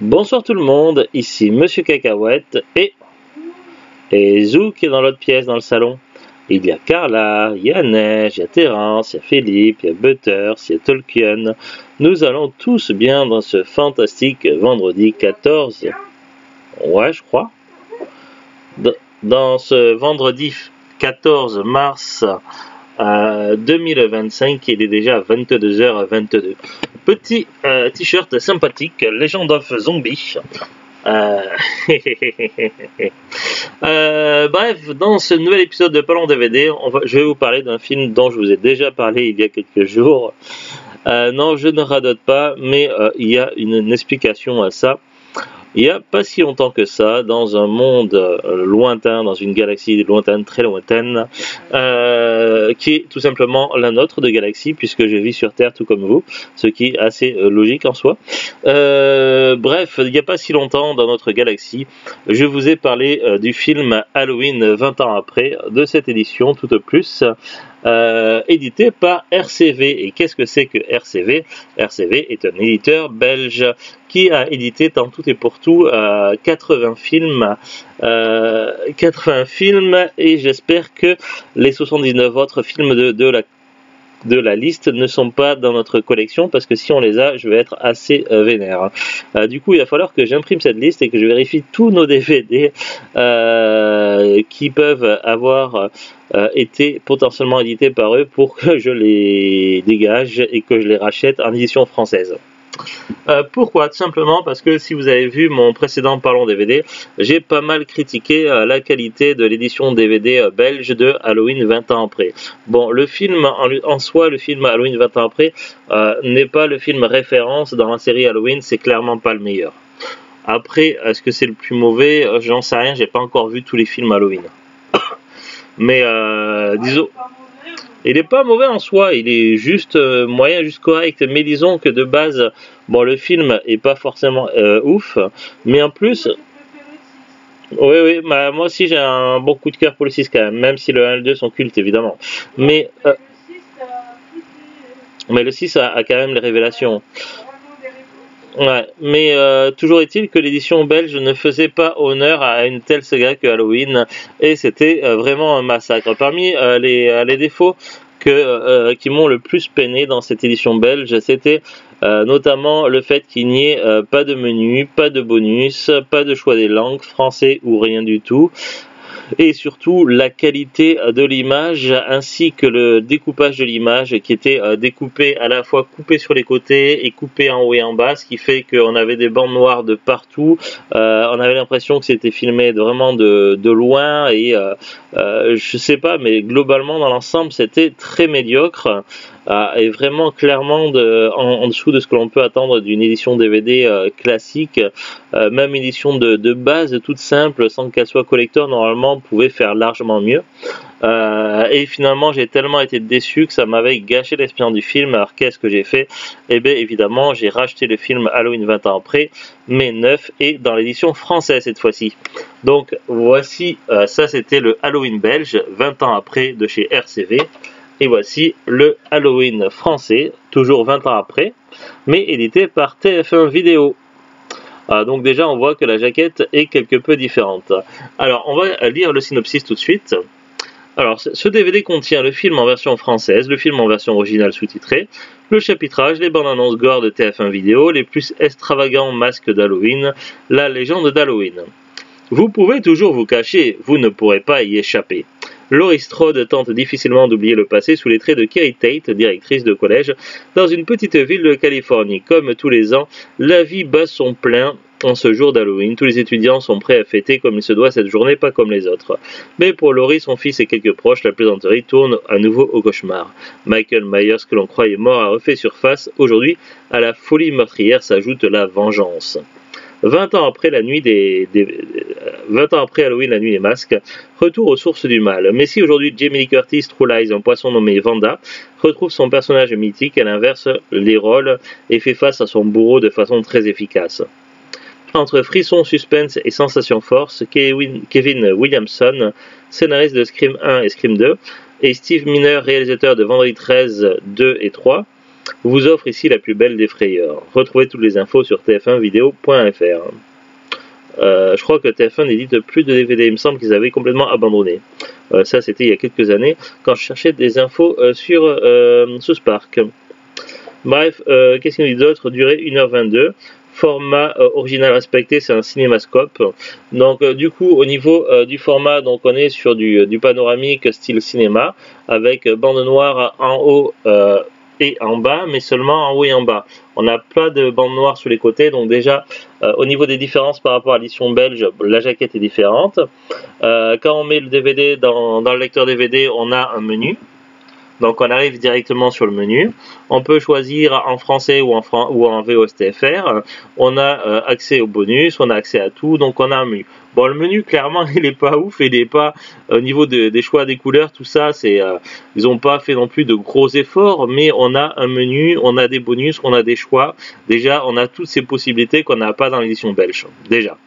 Bonsoir tout le monde, ici Monsieur Cacahuète et Zou qui est dans l'autre pièce dans le salon. Il y a Carla, il y a Neige, il y a Terence, il y a Philippe, il y a Butters, il y a Tolkien. Nous allons tous bien dans ce fantastique vendredi 14. Ouais, je crois. Dans ce vendredi 14 mars 2025, il est déjà 22h22. Petit t-shirt sympathique, Legend of Zombie. Bref, dans ce nouvel épisode de Parlons DVD, je vais vous parler d'un film dont je vous ai déjà parlé il y a quelques jours. Non, je ne radote pas, mais il y a une explication à ça. Il n'y a pas si longtemps que ça, dans un monde lointain, dans une galaxie lointaine, très lointaine, qui est tout simplement la nôtre de galaxie, puisque je vis sur Terre tout comme vous, ce qui est assez logique en soi. Bref, il n'y a pas si longtemps, dans notre galaxie, je vous ai parlé du film Halloween 20 ans après, de cette édition tout au plus, édité par RCV. Et qu'est-ce que c'est que RCV? RCV est un éditeur belge qui a édité en tout et pour tout 80 films, et j'espère que les 79 autres films de la liste ne sont pas dans notre collection, parce que si on les a, je vais être assez vénère. Du coup, il va falloir que j'imprime cette liste et que je vérifie tous nos DVD qui peuvent avoir été potentiellement édités par eux pour que je les dégage et que je les rachète en édition française. Pourquoi? Tout simplement parce que si vous avez vu mon précédent Parlons DVD, j'ai pas mal critiqué la qualité de l'édition DVD belge de Halloween 20 ans après. Bon, le film en soi, le film Halloween 20 ans après, n'est pas le film référence dans la série Halloween, c'est clairement pas le meilleur. Après, est-ce que c'est le plus mauvais? J'en sais rien, j'ai pas encore vu tous les films Halloween. Mais disons... Il n'est pas mauvais en soi, il est juste moyen, juste correct, mais disons que de base, bon, le film est pas forcément ouf, mais en plus, oui, bah, moi aussi j'ai un bon coup de cœur pour le 6 quand même si le 1 et le 2 sont cultes évidemment, mais le 6 a quand même les révélations. Ouais, mais toujours est-il que l'édition belge ne faisait pas honneur à une telle saga que Halloween, et c'était vraiment un massacre. Parmi les défauts qui m'ont le plus peiné dans cette édition belge, c'était notamment le fait qu'il n'y ait pas de menu, pas de bonus, pas de choix des langues, français ou rien du tout. Et surtout la qualité de l'image ainsi que le découpage de l'image qui était découpé à la fois coupé sur les côtés et coupé en haut et en bas, ce qui fait qu'on avait des bandes noires de partout, on avait l'impression que c'était filmé vraiment de loin et je sais pas, mais globalement dans l'ensemble c'était très médiocre. Et vraiment clairement en dessous de ce que l'on peut attendre d'une édition DVD classique. Même édition de base toute simple sans qu'elle soit collector normalement pouvait faire largement mieux. Et finalement j'ai tellement été déçu que ça m'avait gâché l'expérience du film. Alors qu'est-ce que j'ai fait? Eh bien évidemment j'ai racheté le film Halloween 20 ans après, mais neuf et dans l'édition française cette fois-ci. Donc voici, ça c'était le Halloween belge 20 ans après de chez RCV. Et voici le Halloween français, toujours 20 ans après, mais édité par TF1 Vidéo. Donc déjà on voit que la jaquette est quelque peu différente. Alors on va lire le synopsis tout de suite. Alors ce DVD contient le film en version française, le film en version originale sous-titrée, le chapitrage, les bandes annonces gore de TF1 Vidéo, les plus extravagants masques d'Halloween, la légende d'Halloween. Vous pouvez toujours vous cacher, vous ne pourrez pas y échapper. Laurie Strode tente difficilement d'oublier le passé sous les traits de Carrie Tate, directrice de collège, dans une petite ville de Californie. Comme tous les ans, la vie bat son plein en ce jour d'Halloween. Tous les étudiants sont prêts à fêter comme il se doit cette journée, pas comme les autres. Mais pour Laurie, son fils et quelques proches, la plaisanterie tourne à nouveau au cauchemar. Michael Myers, que l'on croyait mort, a refait surface. Aujourd'hui, à la folie meurtrière s'ajoute la vengeance. 20 ans après 20 ans après Halloween, la nuit des masques, retour aux sources du mal. Mais si aujourd'hui Jamie Lee Curtis, True Lies, un poisson nommé Vanda, retrouve son personnage mythique, elle inverse les rôles et fait face à son bourreau de façon très efficace. Entre frisson, suspense et sensation force, Kevin Williamson, scénariste de Scream 1 et Scream 2, et Steve Miner, réalisateur de Vendredi 13, 2 et 3, vous offre ici la plus belle des frayeurs. Retrouvez toutes les infos sur tf1video.fr. Je crois que TF1 n'édite plus de DVD, il me semble qu'ils avaient complètement abandonné. Ça c'était il y a quelques années, quand je cherchais des infos sur South Park. Bref, qu'est-ce qu'il nous dit d'autre? Durée 1h22. Format original respecté, c'est un cinémascope. Donc du coup au niveau du format, donc on est sur du panoramique style cinéma, avec bande noire en haut et en bas, mais seulement en haut et en bas. On n'a pas de bande noire sur les côtés, donc déjà au niveau des différences par rapport à l'édition belge, la jaquette est différente. Quand on met le DVD dans le lecteur DVD, on a un menu. Donc on arrive directement sur le menu. On peut choisir en français ou en VOSTFR. On a accès aux bonus, on a accès à tout, donc on a un menu. Bon, le menu, clairement, il n'est pas ouf, il n'est pas au niveau des choix des couleurs, tout ça, ils n'ont pas fait non plus de gros efforts, mais on a un menu, on a des bonus, on a des choix. Déjà, on a toutes ces possibilités qu'on n'a pas dans l'édition belge. Déjà.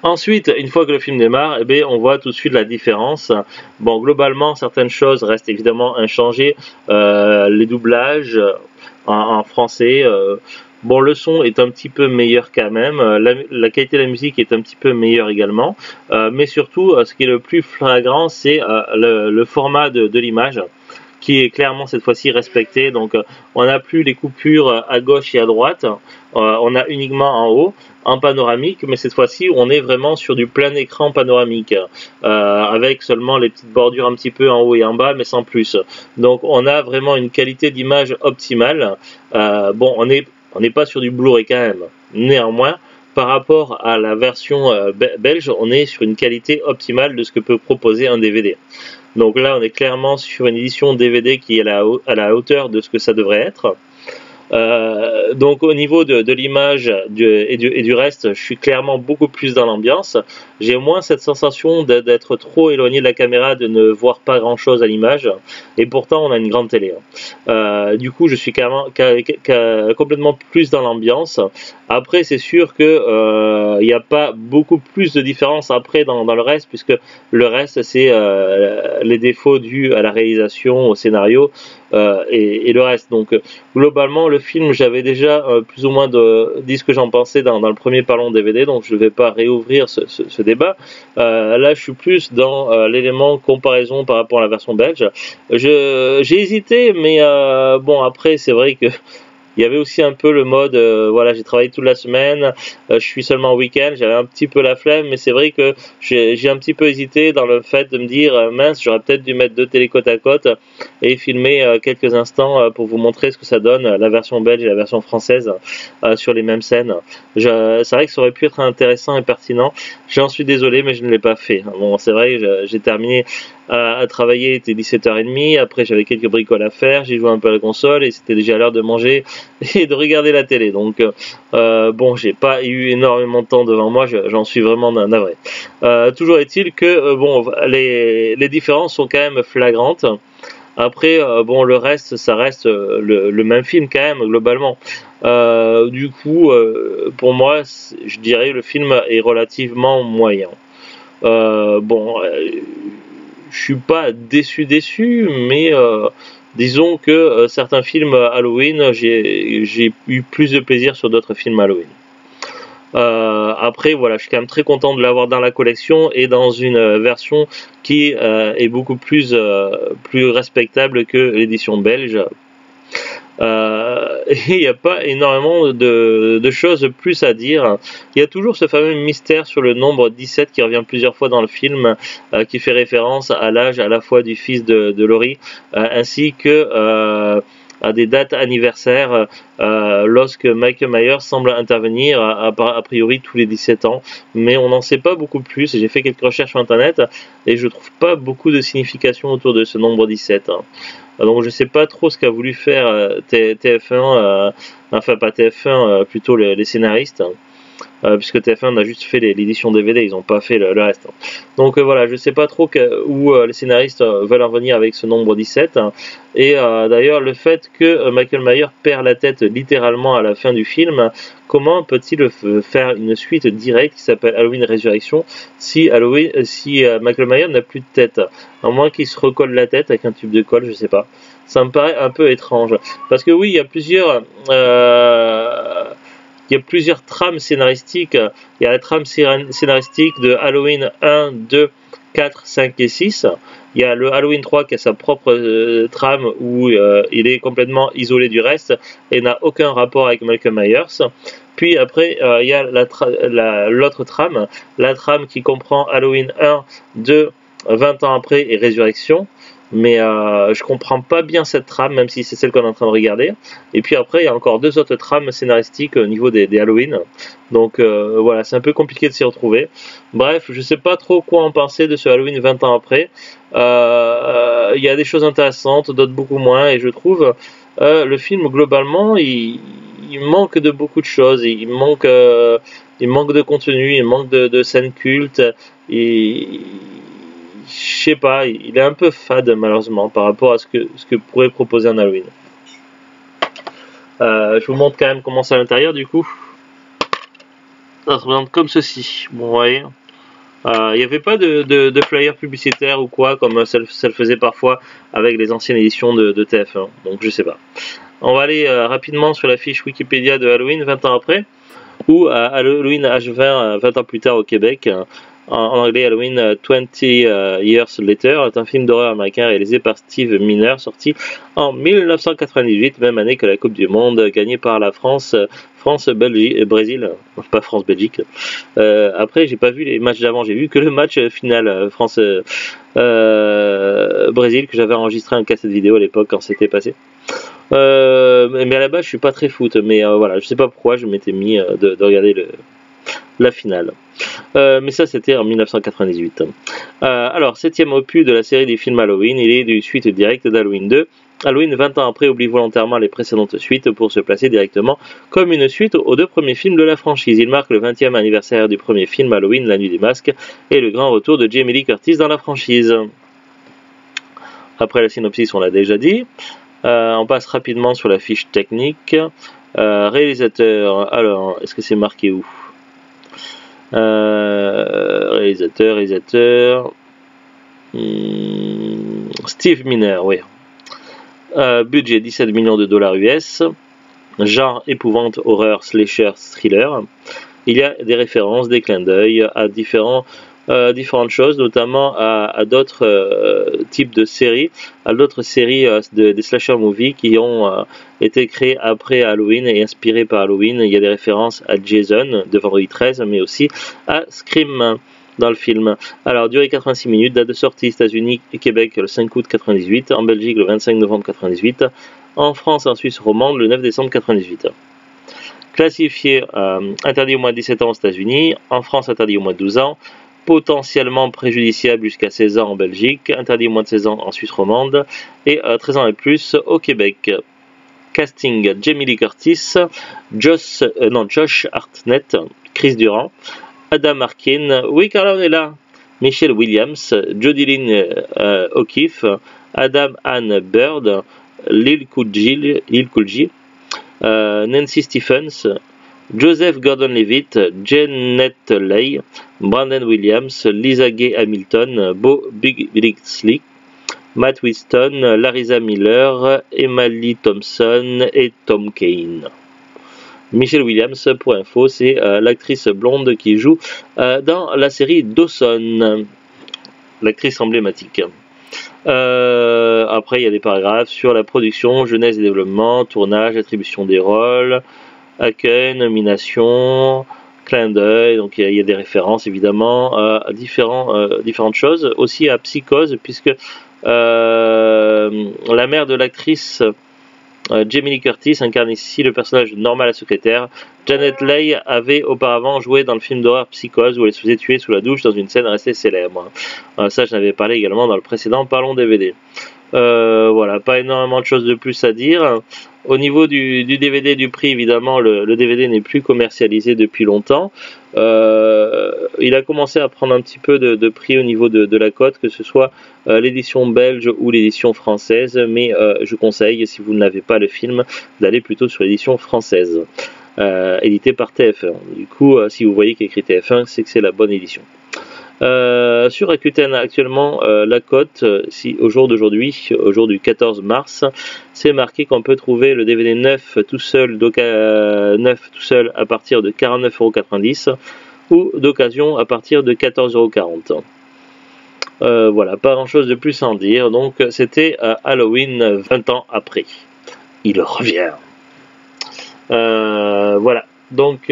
Ensuite, une fois que le film démarre, on voit tout de suite la différence. Bon, globalement, certaines choses restent évidemment inchangées. Les doublages en français, bon, le son est un petit peu meilleur quand même. La qualité de la musique est un petit peu meilleure également. Mais surtout, ce qui est le plus flagrant, c'est le format de l'image, qui est clairement cette fois-ci respecté. Donc on n'a plus les coupures à gauche et à droite, on a uniquement en haut, en panoramique, mais cette fois-ci on est vraiment sur du plein écran panoramique, avec seulement les petites bordures un petit peu en haut et en bas, mais sans plus. Donc on a vraiment une qualité d'image optimale. Bon, on n'est pas sur du Blu-ray quand même, néanmoins, par rapport à la version belge, on est sur une qualité optimale de ce que peut proposer un DVD. Donc là, on est clairement sur une édition DVD qui est à la hauteur de ce que ça devrait être. Donc au niveau de l'image et du reste, je suis clairement beaucoup plus dans l'ambiance. J'ai moins cette sensation d'être trop éloigné de la caméra, de ne voir pas grand chose à l'image, et pourtant on a une grande télé. Du coup je suis complètement plus dans l'ambiance. Après c'est sûr que il n'y a pas beaucoup plus de différence après dans le reste, puisque le reste c'est les défauts dus à la réalisation, au scénario, et le reste. Donc globalement le film, j'avais déjà plus ou moins dit ce que j'en pensais dans le premier Parlons DVD, donc je ne vais pas réouvrir ce débat. Là je suis plus dans l'élément comparaison par rapport à la version belge. J'ai hésité, mais bon, après c'est vrai que il y avait aussi un peu le mode, voilà, j'ai travaillé toute la semaine, je suis seulement au week-end, j'avais un petit peu la flemme, mais c'est vrai que j'ai un petit peu hésité dans le fait de me dire, mince, j'aurais peut-être dû mettre 2 télés côte à côte et filmer quelques instants pour vous montrer ce que ça donne, la version belge et la version française sur les mêmes scènes. C'est vrai que ça aurait pu être intéressant et pertinent, j'en suis désolé, mais je ne l'ai pas fait. Bon, c'est vrai, j'ai terminé à travailler, il était 17h30, après j'avais quelques bricoles à faire, j'ai joué un peu à la console et c'était déjà l'heure de manger et de regarder la télé. Donc bon, j'ai pas eu énormément de temps devant moi, j'en suis vraiment navré. Toujours est-il que bon, les différences sont quand même flagrantes. Après, bon, le reste, ça reste le même film quand même, globalement. Du coup, pour moi, je dirais le film est relativement moyen. Bon, je suis pas déçu, mais disons que certains films Halloween, j'ai eu plus de plaisir sur d'autres films Halloween. Après, voilà, je suis quand même très content de l'avoir dans la collection et dans une version qui est beaucoup plus respectable que l'édition belge. Et il n'y a pas énormément de choses plus à dire. Il y a toujours ce fameux mystère sur le nombre 17 qui revient plusieurs fois dans le film, qui fait référence à l'âge à la fois du fils de Laurie, ainsi que à des dates anniversaires, lorsque Michael Myers semble intervenir a priori tous les 17 ans, mais on n'en sait pas beaucoup plus. J'ai fait quelques recherches sur internet et je trouve pas beaucoup de signification autour de ce nombre 17. Donc je sais pas trop ce qu'a voulu faire TF1, enfin pas TF1, plutôt les scénaristes, puisque TF1 a juste fait l'édition DVD, ils n'ont pas fait le reste. Donc voilà, je sais pas trop où les scénaristes veulent en venir avec ce nombre 17. Et d'ailleurs, le fait que Michael Myers perd la tête littéralement à la fin du film, comment peut-il faire une suite directe qui s'appelle Halloween Résurrection si Michael Myers n'a plus de tête, à moins qu'il se recolle la tête avec un tube de colle, je sais pas. ça me paraît un peu étrange. Parce que oui, il y a plusieurs trames scénaristiques. Il y a la trame scénaristique de Halloween 1, 2, 4, 5 et 6. Il y a le Halloween 3 qui a sa propre trame où il est complètement isolé du reste et n'a aucun rapport avec Michael Myers. Puis après, il y a l'autre trame, la trame qui comprend Halloween 1, 2, 20 ans après et Résurrection. Mais je comprends pas bien cette trame, même si c'est celle qu'on est en train de regarder. Et puis après, il y a encore deux autres trames scénaristiques au niveau des Halloween. Donc voilà, c'est un peu compliqué de s'y retrouver. Bref, je sais pas trop quoi en penser de ce Halloween 20 ans après. Il y a des choses intéressantes, d'autres beaucoup moins. Et je trouve le film, globalement, il manque de beaucoup de choses. Il manque de contenu, il manque de scènes cultes. Je sais pas, il est un peu fade malheureusement par rapport à ce que pourrait proposer un Halloween. Je vous montre quand même comment c'est à l'intérieur du coup. Ça se présente comme ceci. Bon, vous voyez. Il n'y avait pas de flyer publicitaire ou quoi comme ça le faisait parfois avec les anciennes éditions de TF1. Donc je sais pas. On va aller rapidement sur la fiche Wikipédia de Halloween 20 ans après ou Halloween H20 20 ans plus tard au Québec. En anglais, Halloween 20 Years Later est un film d'horreur américain réalisé par Steve Miner, sorti en 1998, même année que la Coupe du Monde, gagnée par la France, Brésil, pas France-Belgique. Après, j'ai pas vu les matchs d'avant, j'ai vu que le match final France-Brésil que j'avais enregistré en cassette vidéo à l'époque quand c'était passé. Mais à la base, je suis pas très foot, mais voilà, je sais pas pourquoi je m'étais mis de regarder la finale. Mais ça c'était en 1998. Alors, 7e opus de la série des films Halloween, il est d'une suite directe d'Halloween 2. Halloween 20 ans après oublie volontairement les précédentes suites pour se placer directement comme une suite aux deux premiers films de la franchise. Il marque le 20e anniversaire du premier film Halloween, La Nuit des Masques, et le grand retour de Jamie Lee Curtis dans la franchise. Après la synopsis, on l'a déjà dit. On passe rapidement sur la fiche technique. Réalisateur, alors, est-ce que c'est marqué où ? Réalisateur Steve Miner, oui. Budget 17 millions de dollars US. Genre épouvante, horreur, slasher, thriller. Il y a des références, des clins d'œil à différentes choses, notamment à d'autres types de séries, à d'autres séries des slasher movies qui ont été créées après Halloween et inspirées par Halloween. Il y a des références à Jason de Vendredi 13, mais aussi à Scream dans le film. Alors, durée 86 minutes, date de sortie États-Unis et Québec le 5 août 98, en Belgique le 25 novembre 98, en France et en Suisse romande le 9 décembre 98. Classifié interdit au moins de 17 ans aux États-Unis, en France interdit au moins de 12 ans, potentiellement préjudiciable jusqu'à 16 ans en Belgique, interdit au moins de 16 ans en Suisse romande et 13 ans et plus au Québec. Casting: Jamie Lee Curtis, Josh Hartnett, Chris Durand, Adam Arkin, oui Carla on est là, Michelle Williams, Jodie Lynn O'Keefe, Adam Ann Bird, Lil Cool-J, Nancy Stephens, Joseph Gordon-Levitt, Janet Leigh, Brandon Williams, Lisa Gay Hamilton, Bo Biggley, Matt Winston, Larissa Miller, Emily Thompson et Tom Kane. Michelle Williams, pour info, c'est l'actrice blonde qui joue dans la série Dawson, l'actrice emblématique. Après, il y a des paragraphes sur la production, jeunesse et développement, tournage, attribution des rôles, accueil, nomination, clin d'œil. Donc il y a des références évidemment à différentes choses, aussi à Psychose, puisque la mère de l'actrice Jamie Lee Curtis incarne ici le personnage de Norma la secrétaire. Janet Leigh avait auparavant joué dans le film d'horreur Psychose où elle se faisait tuer sous la douche dans une scène restée célèbre. Ça, je n'avais parlé également dans le précédent Parlons DVD. Voilà, pas énormément de choses de plus à dire. Au niveau du DVD, du prix, évidemment, le DVD n'est plus commercialisé depuis longtemps. Il a commencé à prendre un petit peu de prix au niveau de la cote, que ce soit l'édition belge ou l'édition française, mais je conseille, si vous n'avez pas le film, d'aller plutôt sur l'édition française, éditée par TF1. Du coup, si vous voyez qu'il y a écrit TF1, c'est que c'est la bonne édition. Sur Rakuten actuellement, la cote, si au jour d'aujourd'hui, au jour du 14 mars, c'est marqué qu'on peut trouver le DVD neuf tout seul, neuf tout seul à partir de 49,90 € ou d'occasion à partir de 14,40 €. Voilà, pas grand chose de plus à en dire. Donc c'était Halloween 20 ans après. Il revient. Voilà. Donc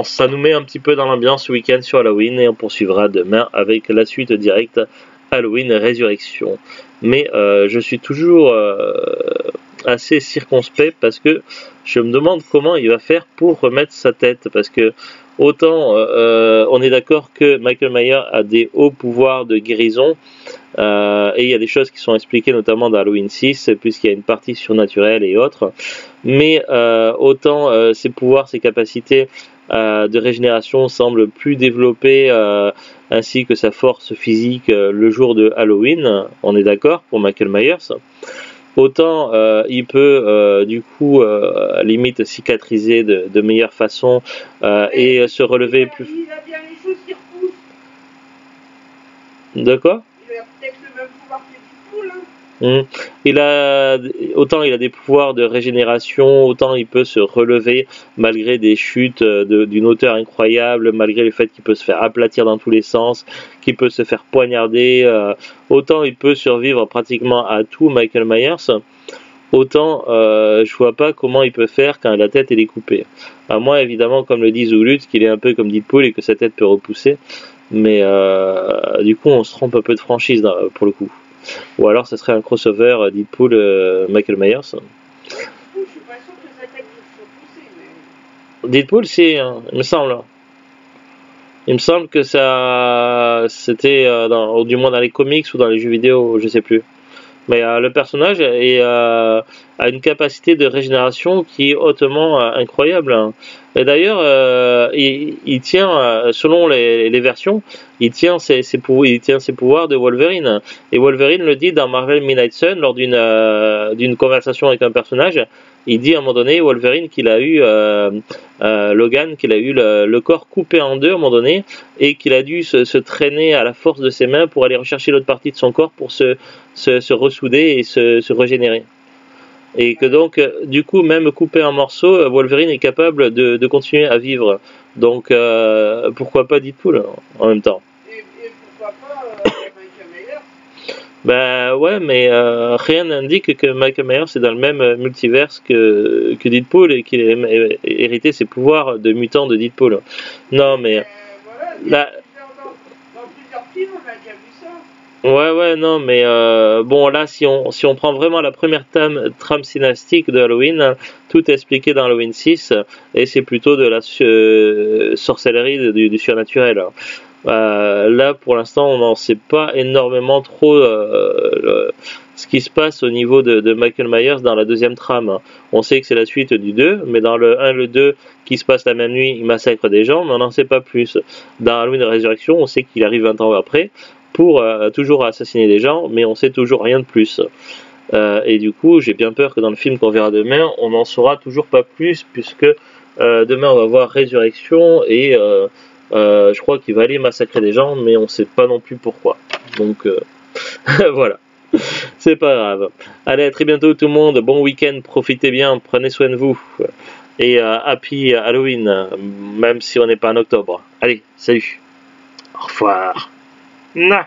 ça nous met un petit peu dans l'ambiance ce week-end sur Halloween et on poursuivra demain avec la suite directe Halloween Résurrection. Mais je suis toujours assez circonspect parce que je me demande comment il va faire pour remettre sa tête, parce que autant on est d'accord que Michael Myers a des hauts pouvoirs de guérison et il y a des choses qui sont expliquées notamment dans Halloween 6 puisqu'il y a une partie surnaturelle et autres, mais autant ses pouvoirs, ses capacités de régénération semblent plus développées ainsi que sa force physique le jour de Halloween, on est d'accord pour Michael Myers. Autant il peut du coup limite cicatriser de meilleure façon et se relever plus. Il a bien les choses qui repoussent. De quoi? Il a peut-être le même pouvoir que Deadpool, hein. Autant il a des pouvoirs de régénération, autant il peut se relever malgré des chutes d'une hauteur incroyable, malgré le fait qu'il peut se faire aplatir dans tous les sens, qu'il peut se faire poignarder, autant il peut survivre pratiquement à tout Michael Myers, autant je vois pas comment il peut faire quand la tête elle est coupée. À moins évidemment, comme le dit Zulut, qu'il est un peu comme Deadpool et que sa tête peut repousser, mais du coup on se trompe un peu de franchise pour le coup. Ou alors ça serait un crossover Deadpool Michael Myers. Je suis pas sûr que sa tête soit poussée, mais... Deadpool, si, hein, il me semble. Il me semble que ça, c'était du moins dans les comics ou dans les jeux vidéo, je sais plus. Mais le personnage a une capacité de régénération qui est hautement incroyable, hein. Et d'ailleurs, il tient, selon les versions, il tient ses pouvoirs de Wolverine. Et Wolverine le dit dans Marvel Midnight Sun lors d'une conversation avec un personnage. Il dit à un moment donné, Wolverine, qu'il a eu Logan, qu'il a eu le corps coupé en deux à un moment donné, et qu'il a dû se traîner à la force de ses mains pour aller rechercher l'autre partie de son corps pour se ressouder et se régénérer. Et que donc, du coup, même coupé en morceaux, Wolverine est capable de continuer à vivre. Donc, pourquoi pas Deadpool en même temps? Et pourquoi pas Michael Myers? Ben ouais, mais rien n'indique que Michael Myers est dans le même multiverse que Deadpool et qu'il ait hérité ses pouvoirs de mutant de Deadpool. Non, mais... Voilà, dans plusieurs films, on a déjà vu ça. Ouais, non, mais bon, là, si on prend vraiment la première trame scénaristique de Halloween, tout est expliqué dans Halloween 6, et c'est plutôt de la sorcellerie du surnaturel. Là, pour l'instant, on n'en sait pas énormément trop ce qui se passe au niveau de Michael Myers dans la deuxième trame. On sait que c'est la suite du 2, mais dans le 1 et le 2, qui se passe la même nuit, il massacre des gens, mais on n'en sait pas plus. Dans Halloween Résurrection, on sait qu'il arrive 20 ans après, pour toujours assassiner des gens, mais on sait toujours rien de plus. Et du coup, j'ai bien peur que dans le film qu'on verra demain, on n'en saura toujours pas plus, puisque demain on va voir Résurrection et je crois qu'il va aller massacrer des gens, mais on sait pas non plus pourquoi. Donc voilà, c'est pas grave. Allez, à très bientôt tout le monde, bon week-end, profitez bien, prenez soin de vous. Et happy Halloween, même si on n'est pas en octobre. Allez, salut. Au revoir. Non.